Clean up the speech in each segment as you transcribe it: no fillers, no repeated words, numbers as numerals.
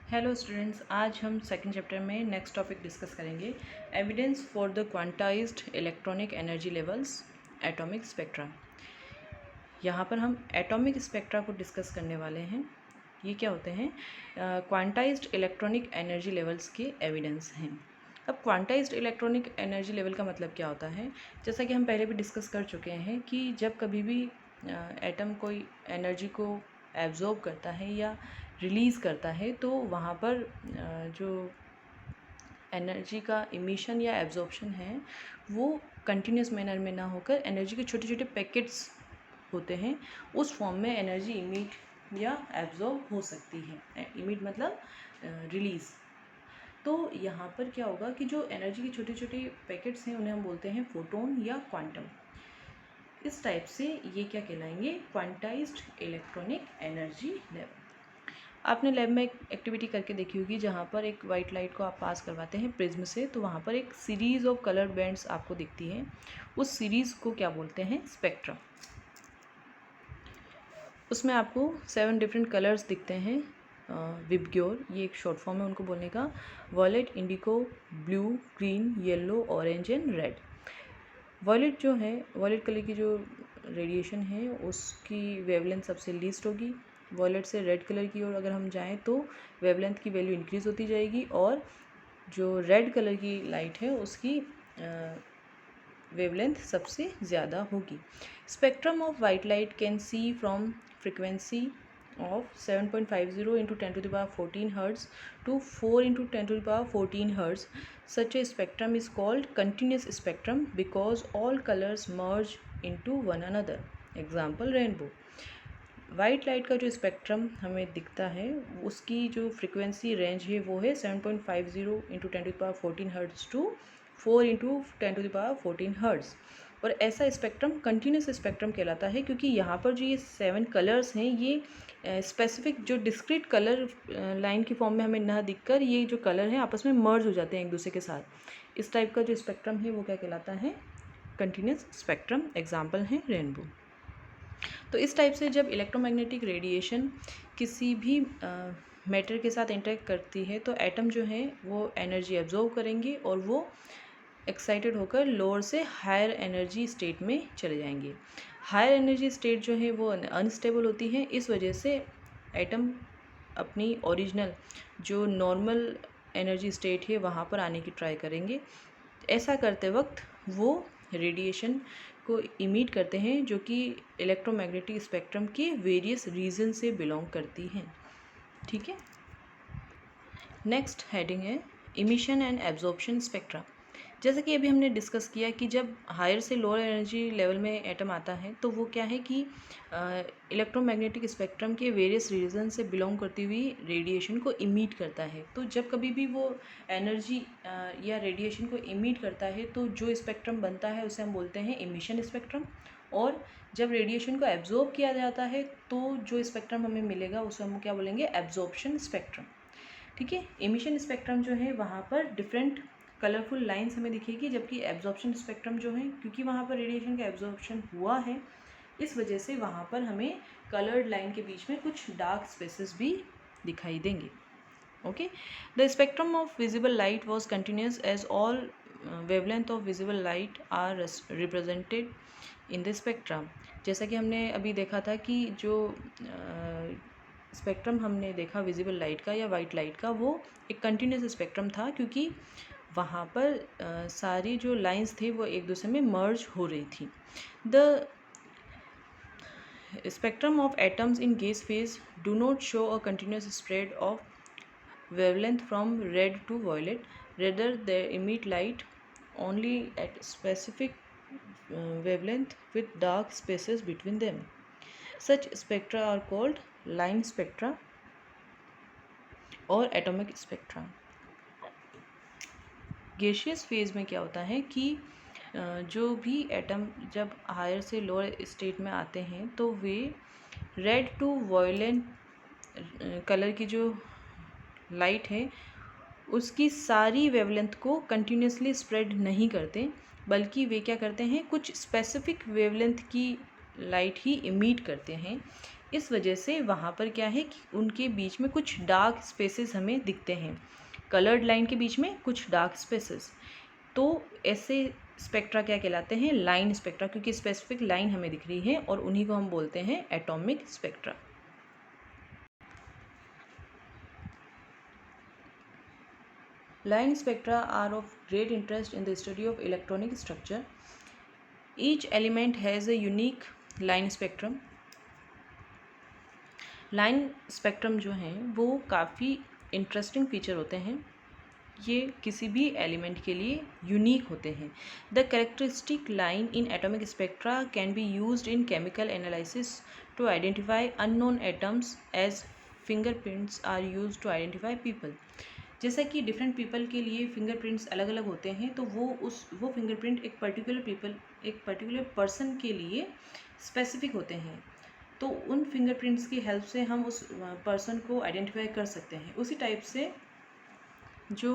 Hello students, आज हम second chapter में नेक्स्ट टॉपिक डिस्कस करेंगे। Evidence for the quantized electronic energy levels, atomic spectra. यहाँ पर हम एटॉमिक स्पेक्ट्रा को डिस्कस करने वाले हैं। ये क्या होते हैं? क्वांटाइज्ड इलेक्ट्रॉनिक एनर्जी लेवल्स के एविडेंस हैं। अब क्वांटाइज्ड इलेक्ट्रॉनिक एनर्जी लेवल का मतलब क्या होता है? जैसा कि हम पहले भी डिस्कस कर चुके हैं कि जब कभी भी एटम कोई एनर्जी को एब्जॉर्ब करता है या रिलीज़ करता है तो वहाँ पर जो एनर्जी का इमिशन या एब्जॉर्प्शन है वो कंटिन्यूस मैनर में ना होकर एनर्जी के छोटे छोटे पैकेट्स होते हैं, उस फॉर्म में एनर्जी इमिट या एब्जॉर्ब हो सकती है। इमिट मतलब रिलीज़। तो यहाँ पर क्या होगा कि जो एनर्जी के छोटे छोटे पैकेट्स हैं उन्हें हम बोलते हैं फोटोन या क्वांटम। इस टाइप से ये क्या कहलाएंगे? Quantized electronic energy level. आपने लैब में एक एक्टिविटी करके देखी होगी जहाँ पर एक वाइट लाइट को आप पास करवाते हैं प्रिज्म से, तो वहाँ पर एक सीरीज़ ऑफ कलर बैंड्स आपको दिखती है। उस सीरीज़ को क्या बोलते हैं? स्पेक्ट्रम। उसमें आपको 7 डिफरेंट कलर्स दिखते हैं। विबग्योर, ये एक शॉर्ट फॉर्म है उनको बोलने का। Violet, indigo, blue, green, yellow, orange and red. Violet जो है, वॉयलेट कलर की जो रेडिएशन है उसकी वेवलेंथ सबसे लीस्ट होगी। वॉयलेट से रेड कलर की ओर अगर हम जाएं तो वेवलेंथ की वैल्यू इंक्रीज़ होती जाएगी, और जो रेड कलर की लाइट है उसकी वेवलेंथ सबसे ज़्यादा होगी। Spectrum of white light can see from frequency of 7.50 into 10 to the power 14 hertz to 4 into 10 to the power 14 hertz. Such a spectrum is called continuous spectrum because all colors merge into one another. Example, rainbow. White light का जो spectrum हमें दिखता है उसकी जो frequency range है वो है 7.50 into 10 to the power 14 hertz to 4 into 10 to the power 14 hertz. और ऐसा स्पेक्ट्रम कंटिन्यूस स्पेक्ट्रम कहलाता है क्योंकि यहाँ पर जो ये 7 कलर्स हैं ये स्पेसिफिक जो डिस्क्रीट कलर लाइन की फॉर्म में हमें ना दिखकर ये जो कलर हैं आपस में मर्ज हो जाते हैं एक दूसरे के साथ। इस टाइप का जो स्पेक्ट्रम है वो क्या कहलाता है? Continuous spectrum. एग्जाम्पल है रेनबो। तो इस टाइप से जब इलेक्ट्रोमैग्नेटिक रेडिएशन किसी भी मैटर के साथ इंटरेक्ट करती है तो एटम जो है वो एनर्जी एब्जॉर्व करेंगे और वो एक्साइटेड होकर लोअर से हायर एनर्जी स्टेट में चले जाएंगे। हायर एनर्जी स्टेट जो है वो अनस्टेबल होती है, इस वजह से एटम अपनी ओरिजिनल जो नॉर्मल एनर्जी स्टेट है वहाँ पर आने की ट्राई करेंगे। ऐसा करते वक्त वो रेडिएशन को इमिट करते हैं जो कि इलेक्ट्रोमैग्नेटिक स्पेक्ट्रम के वेरियस रीजन से बिलोंग करती हैं। ठीक है। नेक्स्ट हेडिंग है इमिशन एंड एब्जॉर्प्शन स्पेक्ट्रा। जैसा कि अभी हमने डिस्कस किया कि जब हायर से लोअर एनर्जी लेवल में एटम आता है तो वो क्या है कि इलेक्ट्रोमैग्नेटिक स्पेक्ट्रम के वेरियस रीजन से बिलोंग करती हुई रेडिएशन को इमिट करता है। तो जब कभी भी वो एनर्जी या रेडिएशन को इमिट करता है तो जो स्पेक्ट्रम बनता है उसे हम बोलते हैं इमिशन स्पेक्ट्रम। और जब रेडिएशन को एब्जॉर्ब किया जाता है तो जो स्पेक्ट्रम हमें मिलेगा उसे हम क्या बोलेंगे? Absorption spectrum. ठीक है। इमिशन स्पेक्ट्रम जो है वहाँ पर डिफरेंट कलरफुल लाइंस हमें दिखेगी, जबकि एब्जॉर्प्शन स्पेक्ट्रम जो है क्योंकि वहाँ पर रेडिएशन का एब्जॉर्प्शन हुआ है इस वजह से वहाँ पर हमें कलर्ड लाइन के बीच में कुछ डार्क स्पेसेस भी दिखाई देंगे। Okay. The spectrum of visible light was continuous as all wavelength of visible light are represented in the spectrum. जैसा कि हमने अभी देखा था कि जो स्पेक्ट्रम हमने देखा विजिबल लाइट का या वाइट लाइट का वो एक कंटिन्यूस स्पेक्ट्रम था क्योंकि वहाँ पर सारी जो लाइंस थे वो एक दूसरे में मर्ज हो रही थी। The spectrum of atoms in gas phase do not show a continuous spread of wavelength from red to violet, rather they emit light only at specific wavelength with dark spaces between them. Such spectra are called line spectra और atomic spectra. Gaseous phase में क्या होता है कि जो भी atom जब higher से लोअर स्टेट में आते हैं तो वे रेड टू वॉयलेंट कलर की जो लाइट है उसकी सारी वेवलेंथ को कंटिन्यूसली स्प्रेड नहीं करते, बल्कि वे क्या करते हैं कुछ स्पेसिफिक वेवलेंथ की लाइट ही इमिट करते हैं। इस वजह से वहाँ पर क्या है कि उनके बीच में कुछ डार्क स्पेसेस हमें दिखते हैं, कलर्ड लाइन के बीच में कुछ डार्क स्पेसेस। तो ऐसे स्पेक्ट्रा क्या कहलाते हैं? लाइन स्पेक्ट्रा, क्योंकि स्पेसिफिक लाइन हमें दिख रही है और उन्हीं को हम बोलते हैं atomic spectra. Line spectra are of great interest in the study of electronic structure. Each element has a unique line spectrum. Line spectrum जो हैं वो काफ़ी इंटरेस्टिंग फीचर होते हैं, ये किसी भी एलिमेंट के लिए यूनिक होते हैं। The characteristic line in atomic spectra can be used in chemical analysis to identify unknown atoms as fingerprints are used to identify people. जैसा कि डिफरेंट पीपल के लिए फिंगरप्रिंट्स अलग अलग होते हैं, तो वो फिंगरप्रिंट एक पर्टिकुलर पर्सन के लिए स्पेसिफिक होते हैं। तो उन फिंगरप्रिंट्स की हेल्प से हम उस पर्सन को आइडेंटिफाई कर सकते हैं। उसी टाइप से जो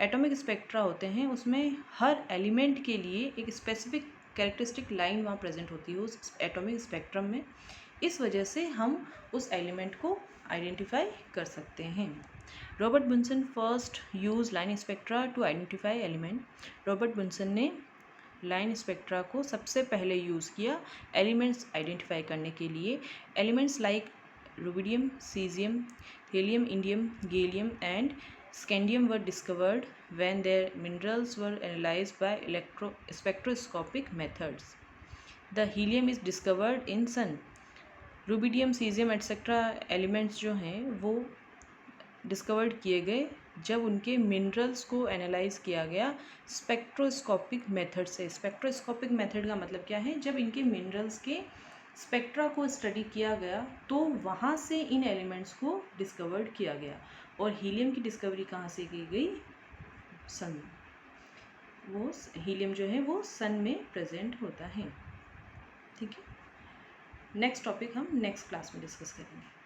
एटॉमिक स्पेक्ट्रा होते हैं उसमें हर एलिमेंट के लिए एक स्पेसिफिक कैरेक्टरिस्टिक लाइन वहाँ प्रेजेंट होती है उस एटॉमिक स्पेक्ट्रम में। इस वजह से हम उस एलिमेंट को आइडेंटिफाई कर सकते हैं। Robert Bunsen first use line spectra to identify element. Robert Bunsen ने लाइन स्पेक्ट्रा को सबसे पहले यूज़ किया एलिमेंट्स आइडेंटिफाई करने के लिए। Elements like rubidium, caesium, helium, indium, gallium and scandium were discovered when their minerals were analyzed by spectroscopic methods. The helium is discovered in sun. Rubidium, caesium etcetera elements जो हैं वो discovered किए गए जब उनके मिनरल्स को analyse किया गया स्पेक्ट्रोस्कोपिक मेथड से। स्पेक्ट्रोस्कोपिक मेथड का मतलब क्या है? जब इनके मिनरल्स के स्पेक्ट्रा को स्टडी किया गया तो वहाँ से इन एलिमेंट्स को डिस्कवर्ड किया गया। और हीलियम की डिस्कवरी कहाँ से की गई? सन। वो हीलियम जो है वो सन में प्रेजेंट होता है। ठीक है, नेक्स्ट टॉपिक हम नेक्स्ट क्लास में डिस्कस करेंगे।